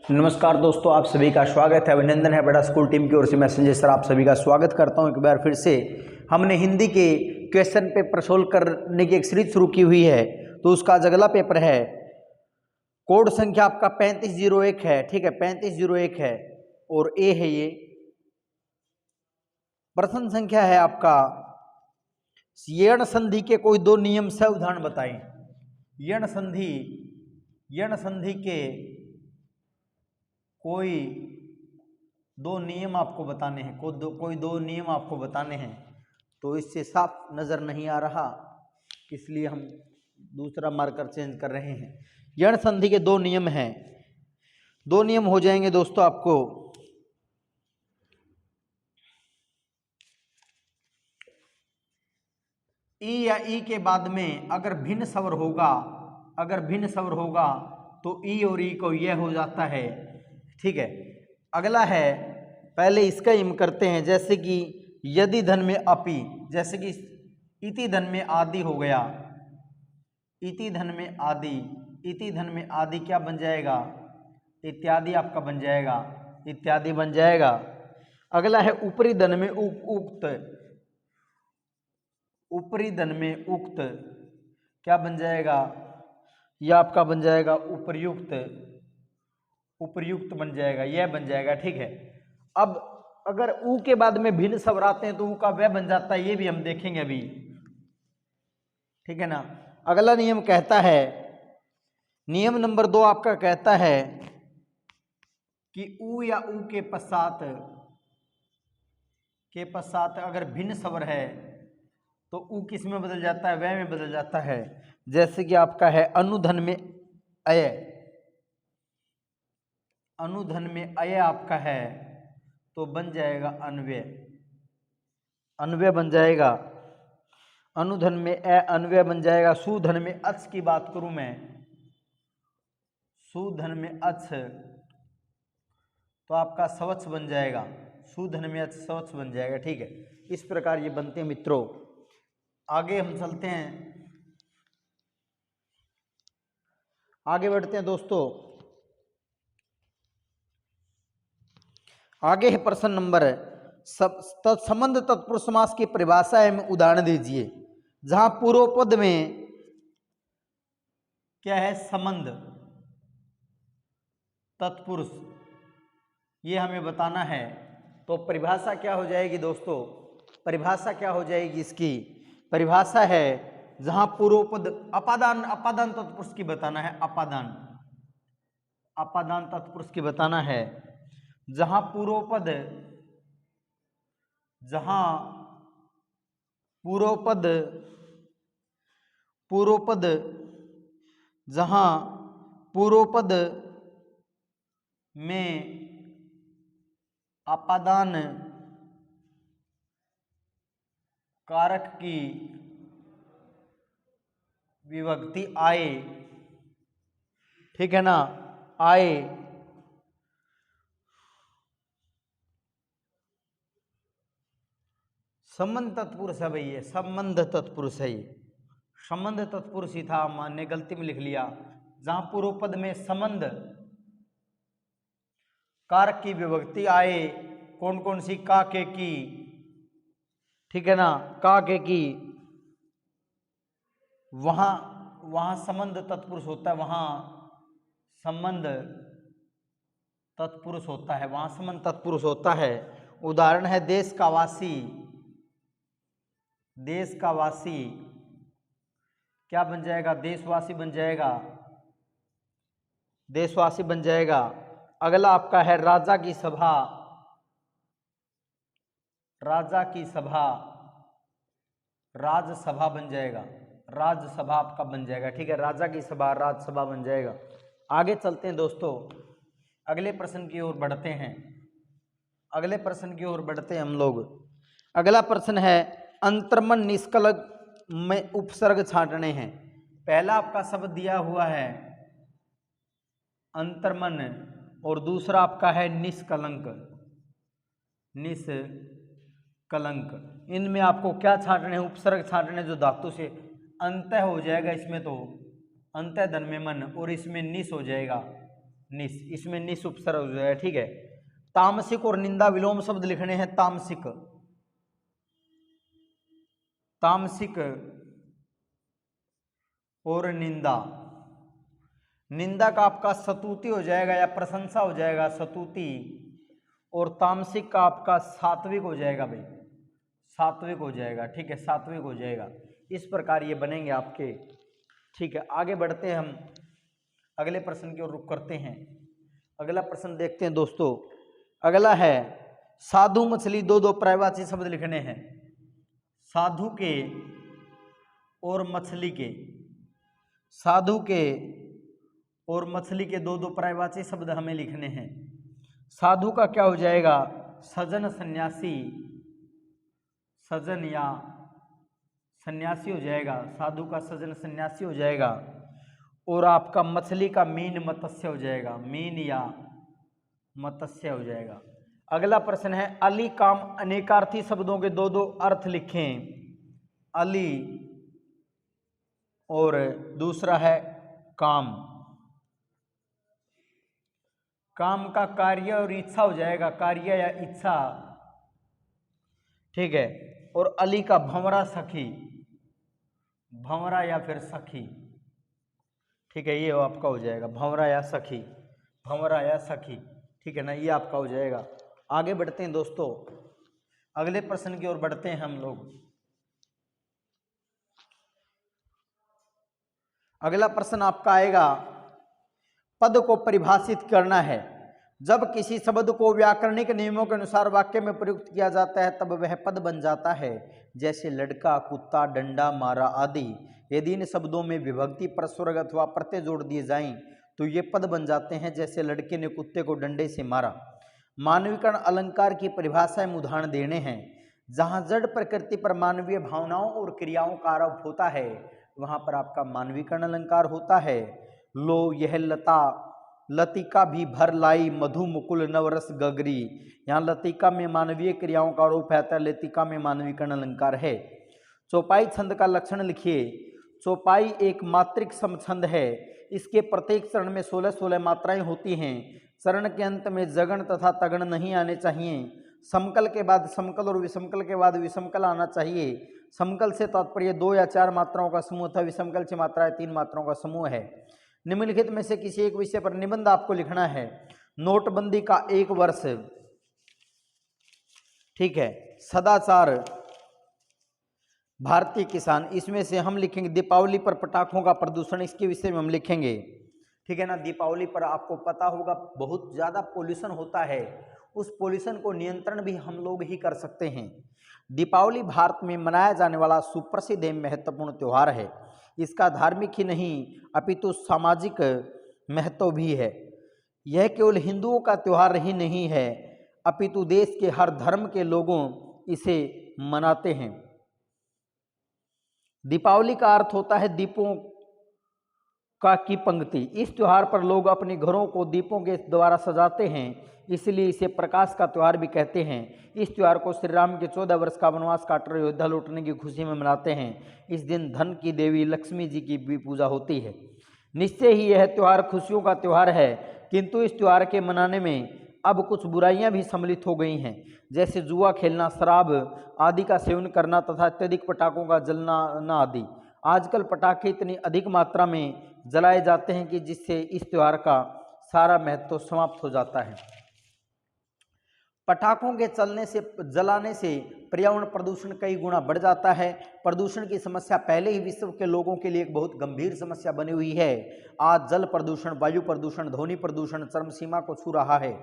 नमस्कार दोस्तों, आप सभी का स्वागत है। अभिनंदन है बड़ा स्कूल टीम की ओर से। मैं संजय सर आप सभी का स्वागत करता हूं एक बार फिर से। हमने हिंदी के क्वेश्चन पेपर सोल्व करने की एक सीरीज शुरू की हुई है, तो उसका आज अगला पेपर है। कोड संख्या आपका 3501 है, ठीक है, 3501 है और ए है ये। प्रश्न संख्या है आपका, यण संधि के कोई दो नियम से उदाहरण बताएं। यण संधि के कोई दो नियम आपको बताने हैं, कोई दो नियम आपको बताने हैं। तो इससे साफ नजर नहीं आ रहा, इसलिए हम दूसरा मार्कर चेंज कर रहे हैं। यण संधि के दो नियम हैं। दो नियम हो जाएंगे दोस्तों आपको। ई या ई के बाद में अगर भिन्न स्वर होगा तो ई और ई को यह हो जाता है, ठीक है। अगला है, पहले इसका इम करते हैं, जैसे कि यदि धन में अपि, जैसे कि इति धन में आदि हो गया। इति धन में आदि क्या बन जाएगा? इत्यादि आपका बन जाएगा, इत्यादि बन जाएगा। अगला है ऊपरी धन में उक्त, ऊपरी धन में उक्त क्या बन जाएगा? यह आपका बन जाएगा उपर्युक्त, उपर्युक्त बन जाएगा, यह बन जाएगा, ठीक है। अब अगर ऊ के बाद में भिन्न स्वर आते हैं तो ऊ का वह बन जाता है, ये भी हम देखेंगे अभी, ठीक है ना। अगला नियम कहता है, नियम नंबर 2 आपका कहता है कि ऊ या ऊ के पश्चात अगर भिन्न स्वर है तो ऊ किस में बदल जाता है? वह में बदल जाता है। जैसे कि आपका है अनुधन में अय, अनुधन में अय आपका है तो बन जाएगा अन्वय, अन्वय बन जाएगा। अनुधन में अ अन्वय बन जाएगा। सुधन में अच की बात करूं मैं, सुधन में अच तो आपका सवच्छ बन जाएगा, सुधन में अच सवच्छ बन जाएगा, ठीक है। इस प्रकार ये बनते हैं मित्रों। आगे हम चलते हैं, आगे बढ़ते हैं दोस्तों। आगे है प्रश्न नंबर संबंध तत्पुरुष समास की परिभाषा एवं उदाहरण दीजिए। जहां पूर्व पद में क्या है? संबंध तत्पुरुष, ये हमें बताना है। तो परिभाषा क्या हो जाएगी दोस्तों? परिभाषा क्या हो जाएगी इसकी? परिभाषा है, जहां पूर्व पद अपादान तत्पुरुष की बताना है, अपादान तत्पुरुष की बताना है। जहां पूर्व पद जहां पूर्व पद में अपादान कारक की विभक्ति आए, ठीक है ना, आए, संबंध तत्पुरुष है भाई, ये संबंध तत्पुरुष है, ये संबंध तत्पुरुष ही था, मैंने गलती में लिख लिया। जहां पूर्व पद में संबंध कारक की विभक्ति आए, कौन कौन सी? का के की, ठीक है ना, का के की, वहां संबंध तत्पुरुष होता है, वहां संबंध तत्पुरुष होता है, वहां संबंध तत्पुरुष होता है। उदाहरण है देश का वासी, देश का वासी क्या बन जाएगा? देशवासी बन जाएगा, देशवासी बन जाएगा। अगला आपका है राजा की सभा, राजा की सभा, राजसभा बन जाएगा, राजसभा आपका बन जाएगा, ठीक है। राजा की सभा राजसभा बन जाएगा। आगे चलते हैं दोस्तों, अगले प्रश्न की ओर बढ़ते हैं, अगले प्रश्न की ओर बढ़ते हैं हम लोग। अगला प्रश्न है, अंतर्मन निष्कलंक में उपसर्ग छांटने हैं। पहला आपका शब्द दिया हुआ है अंतर्मन और दूसरा आपका है निष्कलंक, निष्कलंक। इनमें आपको क्या छांटने हैं? उपसर्ग छांटने, जो धातु से अंत हो जाएगा, इसमें तो अंत धन में मन और इसमें निस हो जाएगा, निस, इसमें निस उपसर्ग हो जाएगा, ठीक है। तामसिक और निंदा विलोम शब्द लिखने हैं, तामसिक, तामसिक और निंदा। निंदा का आपका स्तुति हो जाएगा या प्रशंसा हो जाएगा, स्तुति, और तामसिक का आपका सात्विक हो जाएगा भाई, सात्विक हो जाएगा, ठीक है, सात्विक हो जाएगा। इस प्रकार ये बनेंगे आपके, ठीक है। आगे बढ़ते हैं हम अगले प्रश्न की ओर रुख करते हैं। अगला प्रश्न देखते हैं दोस्तों। अगला है साधु मछली, दो दो पर्यायवाची शब्द लिखने हैं। साधु के और मछली के, साधु के और मछली के दो दो पर्यायवाची शब्द हमें लिखने हैं। साधु का क्या हो जाएगा, सजन सन्यासी, सजन या सन्यासी हो जाएगा, साधु का सजन सन्यासी हो जाएगा। और आपका मछली का मीन मत्स्य हो जाएगा, मीन या मत्स्य हो जाएगा। अगला प्रश्न है अली काम अनेकार्थी शब्दों के दो दो अर्थ लिखें। अली और दूसरा है काम। काम का कार्य और इच्छा हो जाएगा, कार्य या इच्छा, ठीक है। और अली का भंवरा सखी, भंवरा या फिर सखी, ठीक है, ये आपका हो जाएगा भंवरा या सखी, भंवरा या सखी, ठीक है ना, ये आपका हो जाएगा। आगे बढ़ते हैं दोस्तों, अगले प्रश्न की ओर बढ़ते हैं हम लोग। अगला प्रश्न आपका आएगा, पद को परिभाषित करना है। जब किसी शब्द को व्याकरणिक नियमों के अनुसार वाक्य में प्रयुक्त किया जाता है तब वह पद बन जाता है, जैसे लड़का, कुत्ता, डंडा, मारा आदि। यदि इन शब्दों में विभक्ति, परस्वर अथवा प्रत्यय जोड़ दिए जाएं तो ये पद बन जाते हैं, जैसे लड़के ने कुत्ते को डंडे से मारा। मानवीकरण अलंकार की परिभाषा में उदाहरण देने हैं। जहाँ जड़ प्रकृति पर मानवीय भावनाओं और क्रियाओं का आरोप होता है वहाँ पर आपका मानवीकरण अलंकार होता है। लो यह लता, लतिका भी भर लाई, मधु मुकुल नवरस गगरी। यहाँ लतिका में मानवीय क्रियाओं का आरोप है, लतिका में मानवीकरण अलंकार है। चौपाई छंद का लक्षण लिखिए। चौपाई एक मात्रिक समछंद है। इसके प्रत्येक चरण में 16-16 मात्राएं होती हैं। चरण के अंत में जगण तथा तगण नहीं आने चाहिए। समकल के बाद समकल और विषमकल के बाद विषमकल आना चाहिए। समकल से तात्पर्य 2 या 4 मात्राओं का समूह तथा विषमकल से मात्राएं 3 मात्राओं का समूह है। निम्नलिखित में से किसी एक विषय पर निबंध आपको लिखना है। नोटबंदी का 1 वर्ष, ठीक है, सदाचार, भारतीय किसान। इसमें से हम लिखेंगे दीपावली पर पटाखों का प्रदूषण, इसके विषय में हम लिखेंगे, ठीक है ना। दीपावली पर आपको पता होगा बहुत ज़्यादा पोल्यूशन होता है, उस पोल्यूशन को नियंत्रण भी हम लोग ही कर सकते हैं। दीपावली भारत में मनाया जाने वाला सुप्रसिद्ध एवं महत्वपूर्ण त्यौहार है। इसका धार्मिक ही नहीं अपितु सामाजिक महत्व भी है। यह केवल हिंदुओं का त्यौहार ही नहीं है अपितु देश के हर धर्म के लोगों इसे मनाते हैं। दीपावली का अर्थ होता है दीपों का की पंक्ति। इस त्योहार पर लोग अपने घरों को दीपों के द्वारा सजाते हैं, इसलिए इसे प्रकाश का त्यौहार भी कहते हैं। इस त्यौहार को श्री राम के 14 वर्ष का वनवास काटकर अयोध्या लौटने की खुशी में मनाते हैं। इस दिन धन की देवी लक्ष्मी जी की भी पूजा होती है। निश्चय ही यह त्यौहार खुशियों का त्यौहार है, किंतु इस त्यौहार के मनाने में अब कुछ बुराइयां भी सम्मिलित हो गई हैं, जैसे जुआ खेलना, शराब आदि का सेवन करना तथा अत्यधिक पटाखों का जलना आदि। आजकल पटाखे इतनी अधिक मात्रा में जलाए जाते हैं कि जिससे इस त्यौहार का सारा महत्व समाप्त हो जाता है। पटाखों के जलाने से पर्यावरण प्रदूषण कई गुना बढ़ जाता है। प्रदूषण की समस्या पहले ही विश्व के लोगों के लिए एक बहुत गंभीर समस्या बनी हुई है। आज जल प्रदूषण, वायु प्रदूषण, ध्वनि प्रदूषण चरम सीमा को छू रहा है।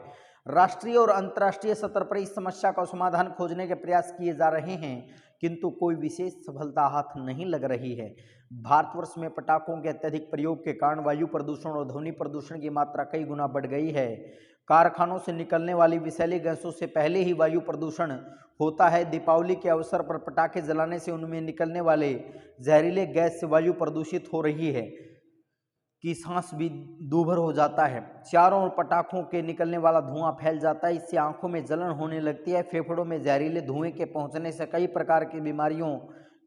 राष्ट्रीय और अंतर्राष्ट्रीय स्तर पर इस समस्या का समाधान खोजने के प्रयास किए जा रहे हैं, किंतु कोई विशेष सफलता हाथ नहीं लग रही है। भारतवर्ष में पटाखों के अत्यधिक प्रयोग के कारण वायु प्रदूषण और ध्वनि प्रदूषण की मात्रा कई गुना बढ़ गई है। कारखानों से निकलने वाली विषैली गैसों से पहले ही वायु प्रदूषण होता है। दीपावली के अवसर पर पटाखे जलाने से उनमें निकलने वाले जहरीले गैस से वायु प्रदूषित हो रही है कि सांस भी दूभर हो जाता है। चारों ओर पटाखों के निकलने वाला धुआं फैल जाता है। इससे आंखों में जलन होने लगती है। फेफड़ों में जहरीले धुएं के पहुंचने से कई प्रकार की बीमारियों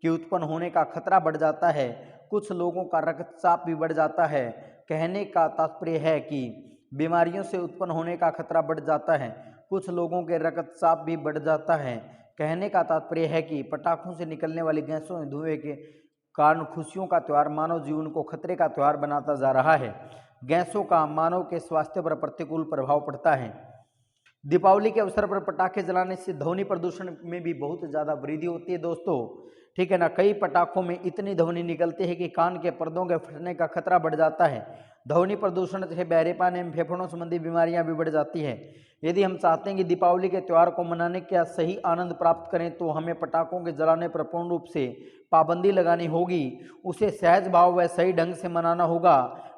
के उत्पन्न होने का खतरा बढ़ जाता है। कुछ लोगों का रक्तचाप भी बढ़ जाता है। कहने का तात्पर्य है कि बीमारियों से उत्पन्न होने का खतरा बढ़ जाता है। कुछ लोगों के रक्तचाप भी बढ़ जाता है। कहने का तात्पर्य है कि पटाखों से निकलने वाली गैसों और धुएं के कारण खुशियों का त्यौहार मानव जीवन को खतरे का त्यौहार बनाता जा रहा है। गैसों का मानव के स्वास्थ्य पर प्रतिकूल प्रभाव पड़ता है। दीपावली के अवसर पर पटाखे जलाने से ध्वनि प्रदूषण में भी बहुत ज़्यादा वृद्धि होती है दोस्तों, ठीक है ना। कई पटाखों में इतनी ध्वनि निकलती है कि कान के पर्दों के फटने का खतरा बढ़ जाता है। ध्वनि प्रदूषण से बहरेपन एवं फेफड़ों संबंधी बीमारियां भी बढ़ जाती हैं। यदि हम चाहते हैं कि दीपावली के त्यौहार को मनाने का सही आनंद प्राप्त करें तो हमें पटाखों के जलाने पर पूर्ण रूप से पाबंदी लगानी होगी। उसे सहज भाव व सही ढंग से मनाना होगा।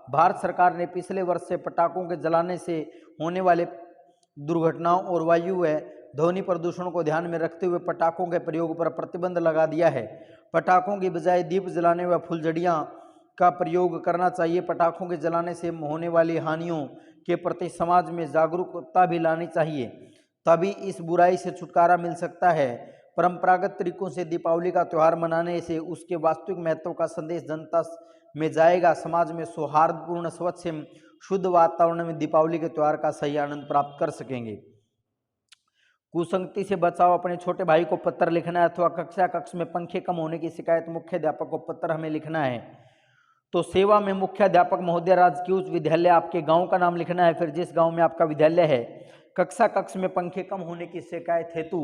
भारत सरकार ने पिछले वर्ष से पटाखों के जलाने से होने वाले दुर्घटनाओं और वायु व ध्वनि प्रदूषण को ध्यान में रखते हुए पटाखों के प्रयोग पर प्रतिबंध लगा दिया है। पटाखों की बजाय दीप जलाने व फुलझड़ियाँ का प्रयोग करना चाहिए। पटाखों के जलाने से होने वाली हानियों के प्रति समाज में जागरूकता भी लानी चाहिए, तभी इस बुराई से छुटकारा मिल सकता है। परंपरागत तरीकों से दीपावली का त्यौहार मनाने से उसके वास्तविक महत्व का संदेश जनता में जाएगा। समाज में सौहार्दपूर्ण, स्वच्छ एवं शुद्ध वातावरण में दीपावली के त्यौहार का सही आनंद प्राप्त कर सकेंगे। कुसंगति से बचाओ। अपने छोटे भाई को पत्र लिखना है अथवा कक्ष में पंखे कम होने की शिकायत मुख्याध्यापक को पत्र हमें लिखना है। तो सेवा में मुख्याध्यापक महोदय, राजकीय उच्च विद्यालय, आपके गांव का नाम लिखना है, फिर जिस गांव में आपका विद्यालय है। कक्ष में पंखे कम होने की शिकायत हेतु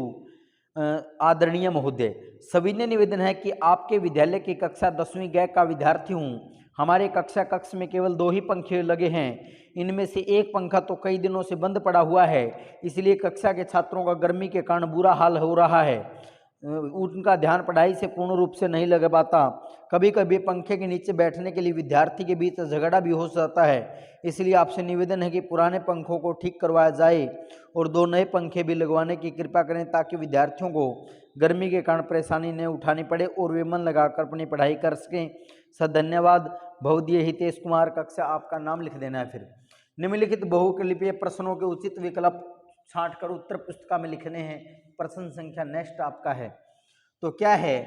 आदरणीय महोदय, सविनय निवेदन है कि आपके विद्यालय की कक्षा 10वीं गै का विद्यार्थी हूँ। हमारे कक्ष में केवल 2 ही पंखे लगे हैं। इनमें से एक पंखा तो कई दिनों से बंद पड़ा हुआ है, इसलिए कक्षा के छात्रों का गर्मी के कारण बुरा हाल हो रहा है। उनका ध्यान पढ़ाई से पूर्ण रूप से नहीं लग पाता। कभी कभी पंखे के नीचे बैठने के लिए विद्यार्थी के बीच झगड़ा भी हो जाता है। इसलिए आपसे निवेदन है कि पुराने पंखों को ठीक करवाया जाए और 2 नए पंखे भी लगवाने की कृपा करें, ताकि विद्यार्थियों को गर्मी के कारण परेशानी न उठानी पड़े और वे मन लगाकर अपनी पढ़ाई कर सकें। धन्यवाद। भवदीय हितेश कुमार, कक्षा आपका नाम लिख देना है। फिर निम्नलिखित बहुलिपीय प्रश्नों के उचित विकल्प छांट कर उत्तर पुस्तिका में लिखने हैं। प्रश्न संख्या नेक्स्ट आपका है, तो क्या है?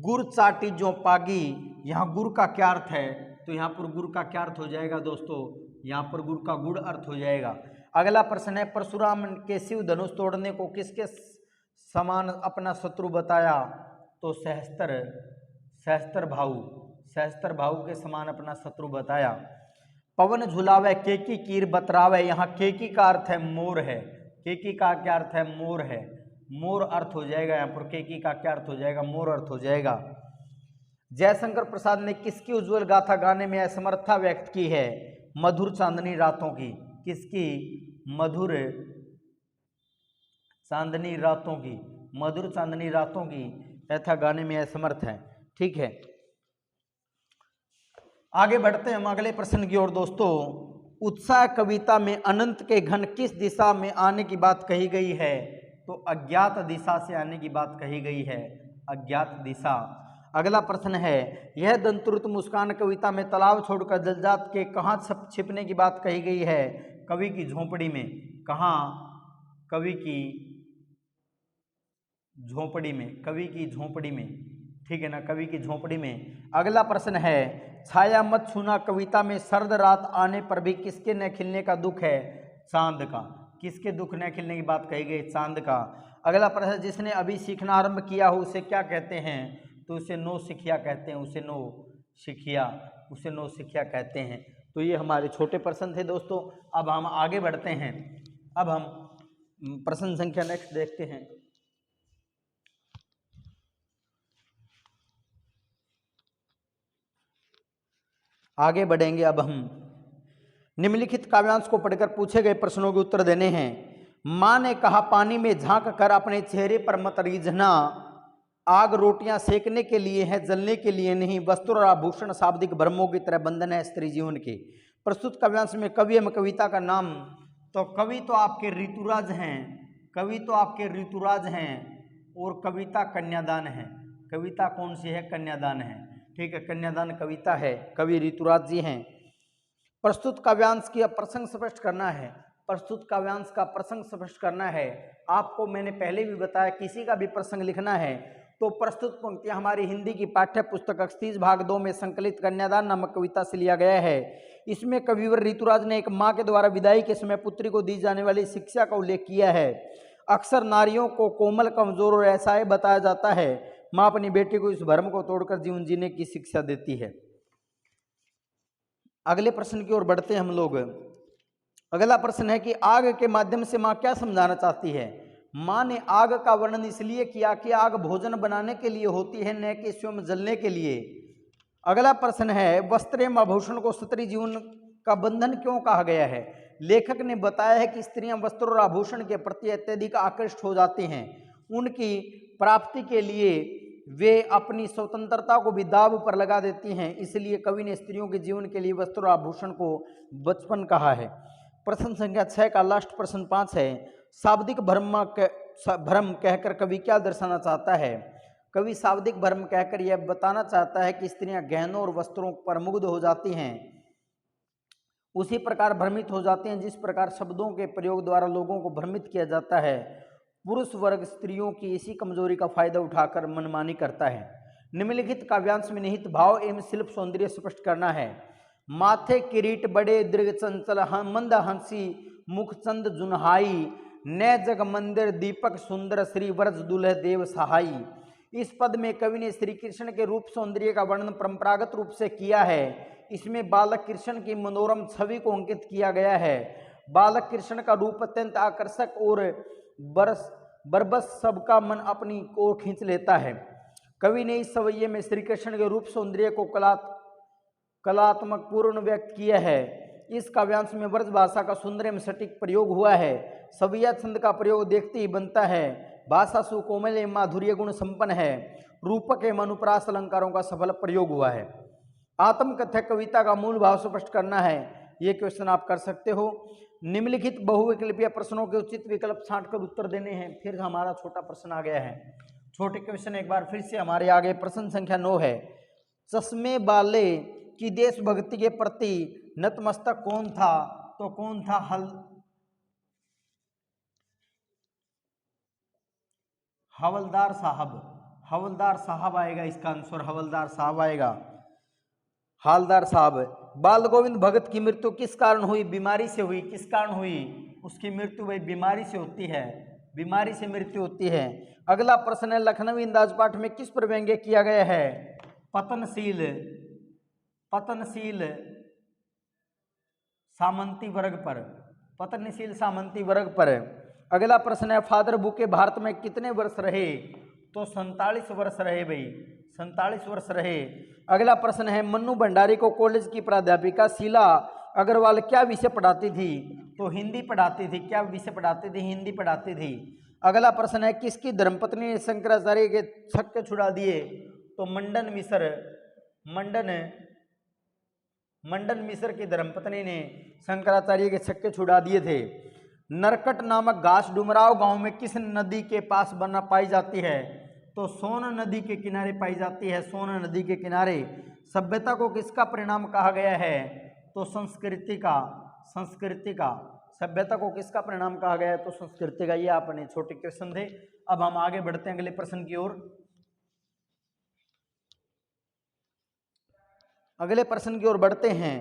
गुड़ चाटी जो पागी। यहाँ गुड़ का क्या अर्थ है? तो यहाँ पर गुड़ का क्या अर्थ हो जाएगा दोस्तों? यहाँ पर गुड़ का गुड़ अर्थ हो जाएगा। अगला प्रश्न है, परशुराम के शिव धनुष तोड़ने को किसके समान अपना शत्रु बताया? तो सहस्त्र भाऊ के समान अपना शत्रु बताया। पवन झुलावे केकी कीर बतरावे। यहाँ केकी का अर्थ है मोर है। केकी का क्या अर्थ है? मोर है। मोर अर्थ हो जाएगा यहाँ पर। केकी का क्या अर्थ हो जाएगा? मोर अर्थ हो जाएगा। जयशंकर प्रसाद ने किसकी उज्जवल गाथा गाने में असमर्थता व्यक्त की है? मधुर चांदनी रातों की। किसकी? मधुर चांदनी रातों की। मधुर चांदनी रातों की गाथा गाने में असमर्थ है। ठीक है, आगे बढ़ते हैं हम अगले प्रश्न की ओर दोस्तों। उत्साह कविता में अनंत के घन किस दिशा में आने की बात कही गई है? तो अज्ञात दिशा से आने की बात कही गई है। अज्ञात दिशा। अगला प्रश्न है, यह दंतुरुत मुस्कान कविता में तालाब छोड़कर जलजात के कहाँ छिपने की बात कही गई है? कवि की झोंपड़ी में। कहाँ? कवि की झोंपड़ी में। कवि की झोंपड़ी में, ठीक है ना, कवि की झोंपड़ी में। अगला प्रश्न है, छाया मत छूना कविता में सर्द रात आने पर भी किसके न खिलने का दुख है? चांद का। किसके दुख न खिलने की बात कही गई? चांद का। अगला प्रश्न, जिसने अभी सीखना आरंभ किया हो उसे क्या कहते हैं? तो उसे नो सिखिया कहते हैं। उसे नो सिखिया कहते हैं। तो ये हमारे छोटे प्रश्न थे दोस्तों। अब हम आगे बढ़ते हैं। अब हम प्रश्न संख्या नेक्स्ट देखते हैं। आगे बढ़ेंगे। अब हम निम्नलिखित काव्यांश को पढ़कर पूछे गए प्रश्नों के उत्तर देने हैं। माँ ने कहा पानी में झांक कर अपने चेहरे पर मत रीझना। आग रोटियां सेकने के लिए है, जलने के लिए नहीं। वस्त्र और आभूषण शाब्दिक भ्रमों की तरह बंधन है स्त्री जीवन के। प्रस्तुत काव्यांश में कवि एवं कविता का नाम। तो कवि तो आपके ऋतुराज हैं, और कविता कन्यादान है। कविता कौन सी है? कन्यादान है। ठीक है, कन्यादान कविता है। कवि ऋतुराज जी हैं। प्रस्तुत काव्यांश की प्रसंग स्पष्ट करना है। प्रस्तुत काव्यांश का प्रसंग स्पष्ट करना है। आपको मैंने पहले भी बताया, किसी का भी प्रसंग लिखना है तो प्रस्तुत पंक्तियां हमारी हिंदी की पाठ्य पुस्तक एक्सतीस भाग 2 में संकलित कन्यादान नामक कविता से लिया गया है। इसमें कविवर ऋतुराज ने एक माँ के द्वारा विदाई के समय पुत्री को दी जाने वाली शिक्षा का उल्लेख किया है। अक्सर नारियों को कोमल, कमजोर और असहाय बताया जाता है। माँ अपनी बेटी को इस भ्रम को तोड़कर जीवन जीने की शिक्षा देती है। अगले प्रश्न की ओर बढ़ते हैं हम लोग। अगला प्रश्न है कि आग के माध्यम से माँ क्या समझाना चाहती है। माँ ने आग का वर्णन इसलिए किया कि आग भोजन बनाने के लिए होती है, न कि स्वयं जलने के लिए। अगला प्रश्न है वस्त्र एवं आभूषण को स्त्री जीवन का बंधन क्यों कहा गया है। लेखक ने बताया है कि स्त्रियां वस्त्र और आभूषण के प्रति अत्यधिक आकृष्ट हो जाती हैं। उनकी प्राप्ति के लिए वे अपनी स्वतंत्रता को भी दांव पर लगा देती हैं। इसलिए कवि ने स्त्रियों के जीवन के लिए वस्त्र और आभूषण को बचपन कहा है। प्रश्न संख्या 6 का लास्ट प्रश्न 5 है। शाब्दिक भ्रम कहकर कवि क्या दर्शाना चाहता है। कवि शाब्दिक भ्रम कहकर यह बताना चाहता है कि स्त्रियां गहनों और वस्त्रों पर मुग्ध हो जाती हैं, उसी प्रकार भ्रमित हो जाती हैं जिस प्रकार शब्दों के प्रयोग द्वारा लोगों को भ्रमित किया जाता है। पुरुष वर्ग स्त्रियों की इसी कमजोरी का फायदा उठाकर मनमानी करता है। निम्नलिखित काव्यांश में निहित भाव एवं शिल्प सौंदर्य स्पष्ट करना है। माथे किरीट बड़े दीर्घ चंचल मंद हंसी मुख चंद जुनहाई न जग मंदिर दीपक सुंदर श्री व्रज दुल्ह देव सहाई। इस पद में कवि ने श्री कृष्ण के रूप सौंदर्य का वर्णन परंपरागत रूप से किया है। इसमें बालक कृष्ण की मनोरम छवि को अंकित किया गया है। बालक कृष्ण का रूप अत्यंत आकर्षक और बरबस सबका मन अपनी ओर खींच लेता है। कवि ने इस सवैये में श्री कृष्ण के रूप सौंदर्य को कलात्मक पूर्ण व्यक्त किया है। इस काव्यांश में व्रज भाषा का सुंदर एवं सटीक प्रयोग हुआ है। सविया छंद का प्रयोग देखते ही बनता है। भाषा सुकोमल एवं माधुर्य गुण संपन्न है। रूपक एवं अनुप्रास अलंकारों का सफल प्रयोग हुआ है। आत्मकथ्य कविता का मूल भाव स्पष्ट करना है। ये क्वेश्चन आप कर सकते हो। निम्नलिखित बहुविकल्पीय प्रश्नों के उचित विकल्प छांटकर उत्तर देने हैं। फिर हमारा छोटा प्रश्न आ गया है। छोटे क्वेश्चन एक बार फिर से हमारे आगे। प्रश्न संख्या 9 है। चश्मे वाले की देशभक्ति के प्रति नतमस्तक कौन था। तो कौन था हवलदार साहब। हवलदार साहब आएगा इसका आंसर। हवलदार साहब आएगा। हवलदार साहब। बाल गोविंद भगत की मृत्यु किस कारण हुई। बीमारी से हुई। किस कारण हुई उसकी मृत्यु। भाई बीमारी से होती है। बीमारी से मृत्यु होती है। अगला प्रश्न है लखनवी अंदाज पाठ में किस पर व्यंग्य किया गया है। पतनशील सामंती वर्ग पर। पतनशील सामंती वर्ग पर। अगला प्रश्न है फादर बुके भारत में कितने वर्ष रहे। तो 47 वर्ष रहे भाई। 47 वर्ष रहे। अगला प्रश्न है मन्नू भंडारी को कॉलेज की प्राध्यापिका शीला अग्रवाल क्या विषय पढ़ाती थी। तो हिंदी पढ़ाती थी। क्या विषय पढ़ाती थी। हिंदी पढ़ाती थी। अगला प्रश्न है किसकी धर्मपत्नी ने शंकराचार्य के छक्के छुड़ा दिए। तो मंडन मिश्र की धर्मपत्नी ने शंकराचार्य के छक्के छुड़ा दिए थे। नरकट नामक घास डुमराव गांव में किस नदी के पास पाई जाती है। तो सोन नदी के किनारे पाई जाती है। सोन नदी के किनारे। सभ्यता को किसका परिणाम कहा गया है। तो संस्कृति का। सभ्यता को किसका परिणाम कहा गया है। तो संस्कृति का। ये आपने छोटे क्वेश्चन थे। अब हम आगे बढ़ते हैं अगले प्रश्न की ओर। अगले प्रश्न की ओर बढ़ते हैं।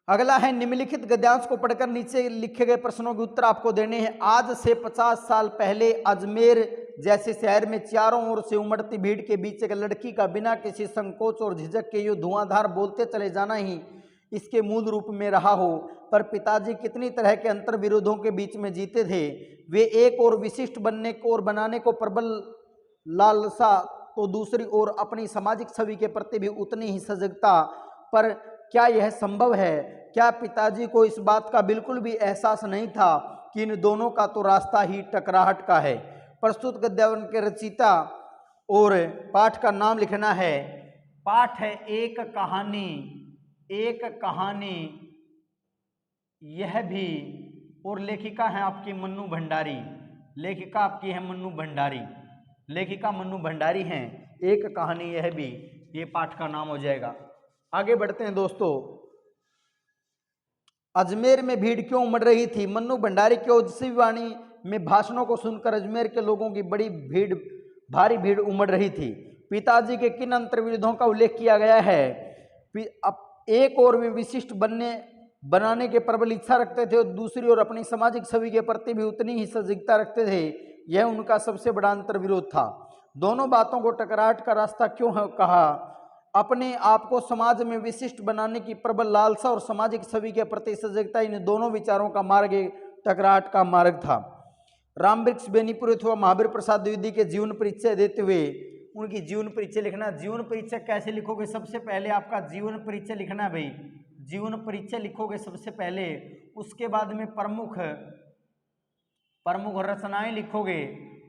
अगला है निम्नलिखित गद्यांश को पढ़कर नीचे लिखे गए प्रश्नों के उत्तर आपको देने हैं। आज से 50 साल पहले अजमेर जैसे शहर में चारों ओर से उमड़ती भीड़ के बीच एक लड़की का बिना किसी संकोच और झिझक के यूं धुआंधार बोलते चले जाना ही इसके मूल रूप में रहा हो। पर पिताजी कितनी तरह के अंतर विरोधों के बीच में जीते थे। वे एक और विशिष्ट बनने को और बनाने को प्रबल लालसा, तो दूसरी ओर अपनी सामाजिक छवि के प्रति भी उतनी ही सजगता। पर क्या यह संभव है। क्या पिताजी को इस बात का बिल्कुल भी एहसास नहीं था कि इन दोनों का तो रास्ता ही टकराहट का है। प्रस्तुत गद्यांश के रचयिता और पाठ का नाम लिखना है। पाठ है एक कहानी यह भी, और लेखिका है आपकी मन्नू भंडारी। लेखिका आपकी है मन्नू भंडारी। लेखिका मन्नू भंडारी हैं। एक कहानी यह भी, ये पाठ का नाम हो जाएगा। आगे बढ़ते हैं दोस्तों। अजमेर में भीड़ क्यों उमड़ रही थी। मन्नू भंडारी की ओजस्वी वाणी में भाषणों को सुनकर अजमेर के लोगों की बड़ी भीड़ भारी भीड़ उमड़ रही थी। पिताजी के किन अंतर्विरोधों का उल्लेख किया गया है? एक और वे विशिष्ट बनाने के प्रबल इच्छा रखते थे और दूसरी ओर अपनी सामाजिक छवि के प्रति भी उतनी ही सजगता रखते थे। यह उनका सबसे बड़ा अंतर्विरोध था। दोनों बातों को टकराहट का रास्ता क्यों कहा? अपने आप को समाज में विशिष्ट बनाने की प्रबल लालसा और सामाजिक छवि के प्रति सजगता, इन दोनों विचारों का मार्ग टकराहट का मार्ग था। रामवृक्ष बेनीपुर अथवा महावीर प्रसाद द्विवेदी के जीवन परिचय देते हुए उनकी जीवन परिचय लिखना। जीवन परिचय कैसे लिखोगे? सबसे पहले आपका जीवन परिचय लिखना है भाई। जीवन परिचय लिखोगे सबसे पहले, उसके बाद में प्रमुख रचनाएं लिखोगे,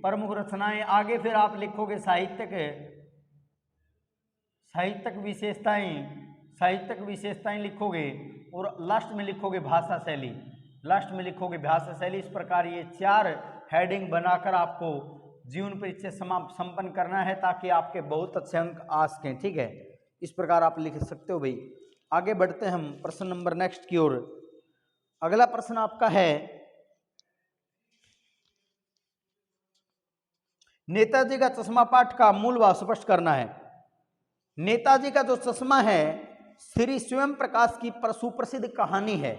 प्रमुख रचनाएं। आगे फिर आप लिखोगे साहित्यक विशेषताएं लिखोगे और लास्ट में लिखोगे भाषा शैली। इस प्रकार ये 4 हेडिंग बनाकर आपको जीवन परिचय संपन्न करना है ताकि आपके बहुत अच्छे अंक आ सकें। ठीक है, इस प्रकार आप लिख सकते हो भाई। आगे बढ़ते हैं हम प्रश्न नंबर नेक्स्ट की ओर। अगला प्रश्न आपका है, नेताजी का चश्मा पाठ का मूल भाव स्पष्ट करना है। नेताजी का जो चश्मा है श्री स्वयं प्रकाश की सुप्रसिद्ध कहानी है।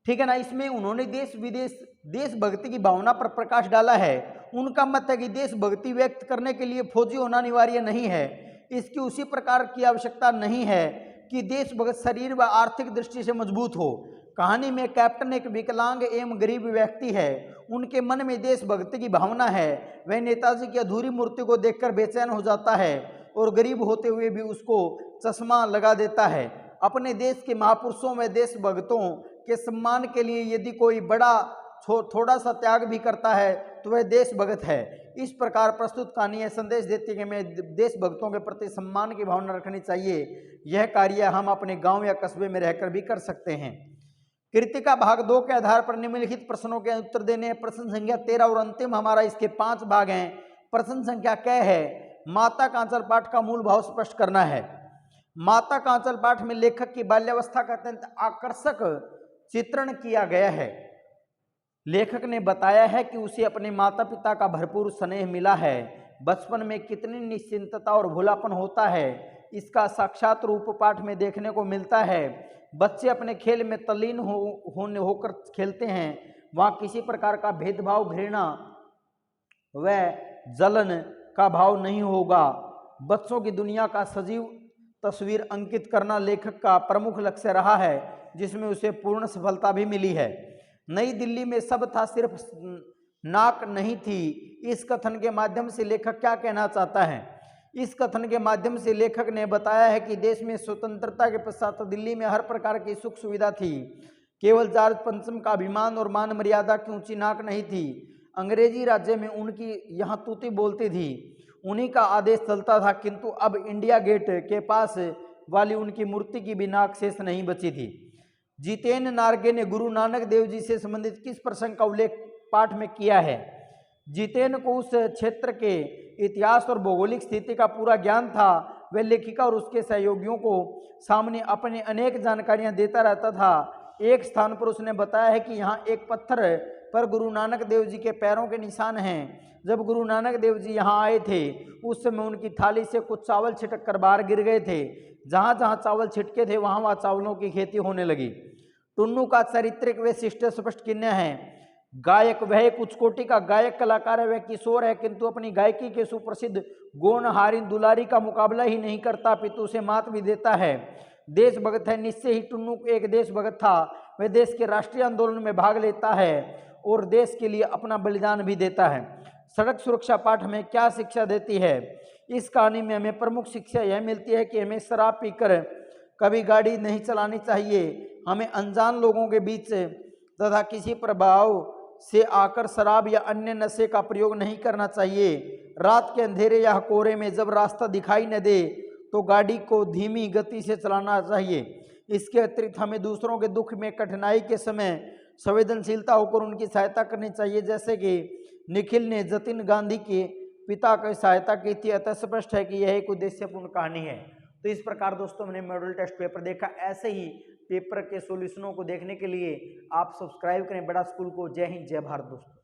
ठीक है ना। इसमें उन्होंने देश विदेश देशभक्ति की भावना पर प्रकाश डाला है। उनका मत है कि देशभक्ति व्यक्त करने के लिए फौजी होना अनिवार्य नहीं है। इसकी उसी प्रकार की आवश्यकता नहीं है कि देशभक्त शरीर व आर्थिक दृष्टि से मजबूत हो। कहानी में कैप्टन एक विकलांग एवं गरीब व्यक्ति है। उनके मन में देशभक्ति की भावना है। वह नेताजी की अधूरी मूर्ति को देखकर बेचैन हो जाता है और गरीब होते हुए भी उसको चश्मा लगा देता है। अपने देश के महापुरुषों व देशभक्तों के सम्मान के लिए यदि कोई बड़ा थोड़ा सा त्याग भी करता है तो वह देशभक्त है। इस प्रकार प्रस्तुत कहानी यह संदेश देती है कि हमें देशभक्तों के प्रति सम्मान की भावना रखनी चाहिए। यह कार्य हम अपने गांव या कस्बे में रहकर भी कर सकते हैं। कृतिका भाग 2 के आधार पर निम्नलिखित प्रश्नों के उत्तर देने हैं। प्रश्न संख्या 13 और अंतिम हमारा इसके 5 भाग हैं। प्रश्न संख्या क्या है? माता कांचल पाठ का मूल भाव स्पष्ट करना है। माता कांचल पाठ में लेखक की बाल्यावस्था का अत्यंत आकर्षक चित्रण किया गया है। लेखक ने बताया है कि उसे अपने माता पिता का भरपूर स्नेह मिला है। बचपन में कितनी निश्चिंतता और भोलापन होता है, इसका साक्षात रूप पाठ में देखने को मिलता है। बच्चे अपने खेल में तल्लीन होकर खेलते हैं। वहाँ किसी प्रकार का भेदभाव, घृणा व जलन का भाव नहीं होगा। बच्चों की दुनिया का सजीव तस्वीर अंकित करना लेखक का प्रमुख लक्ष्य रहा है, जिसमें उसे पूर्ण सफलता भी मिली है। नई दिल्ली में सब था, सिर्फ नाक नहीं थी। इस कथन के माध्यम से लेखक क्या कहना चाहता है? इस कथन के माध्यम से लेखक ने बताया है कि देश में स्वतंत्रता के पश्चात दिल्ली में हर प्रकार की सुख सुविधा थी। केवल जॉर्ज पंचम का अभिमान और मान मर्यादा की ऊंची नाक नहीं थी। अंग्रेजी राज्य में उनकी यहाँ तूती बोलती थी, उन्हीं का आदेश चलता था। किंतु अब इंडिया गेट के पास वाली उनकी मूर्ति की भी नाक शेष नहीं बची थी। जितेन नार्गे ने गुरु नानक देव जी से संबंधित किस प्रसंग का उल्लेख पाठ में किया है? जितेन को उस क्षेत्र के इतिहास और भौगोलिक स्थिति का पूरा ज्ञान था। वह लेखिका और उसके सहयोगियों को सामने अपने अनेक जानकारियां देता रहता था। एक स्थान पर उसने बताया है कि यहाँ एक पत्थर पर गुरु नानक देव जी के पैरों के निशान हैं। जब गुरु नानक देव जी यहाँ आए थे उस समय उनकी थाली से कुछ चावल छिटक कर बाहर गिर गए थे। जहाँ जहाँ चावल छिटके थे वहाँ वहाँ चावलों की खेती होने लगी। टुन्नू का चारित्रिक वैशिष्ट स्पष्ट किन्या है। गायक, वह एक उच्च कोटि का गायक कलाकार है। वह किशोर है किंतु अपनी गायकी के सुप्रसिद्ध गोनहारिन दुलारी का मुकाबला ही नहीं करता, पितु से मात भी देता है। देशभक्त है, निश्चय ही टुन्नू एक देशभक्त था। वह देश के राष्ट्रीय आंदोलन में भाग लेता है और देश के लिए अपना बलिदान भी देता है। सड़क सुरक्षा पाठ में क्या शिक्षा देती है? इस कहानी में हमें प्रमुख शिक्षा यह मिलती है कि हमें शराब पीकर कभी गाड़ी नहीं चलानी चाहिए। हमें अनजान लोगों के बीच तथा किसी प्रभाव से आकर शराब या अन्य नशे का प्रयोग नहीं करना चाहिए। रात के अंधेरे या कोहरे में जब रास्ता दिखाई न दे तो गाड़ी को धीमी गति से चलाना चाहिए। इसके अतिरिक्त हमें दूसरों के दुख में, कठिनाई के समय संवेदनशीलता होकर उनकी सहायता करनी चाहिए, जैसे कि निखिल ने जतिन गांधी के पिता की सहायता की थी। अतः स्पष्ट है कि यह एक उद्देश्यपूर्ण कहानी है। तो इस प्रकार दोस्तों मैंने मॉडल टेस्ट पेपर देखा। ऐसे ही पेपर के सॉल्यूशनों को देखने के लिए आप सब्सक्राइब करें बड़ा स्कूल को। जय हिंद, जय भारत दोस्तों।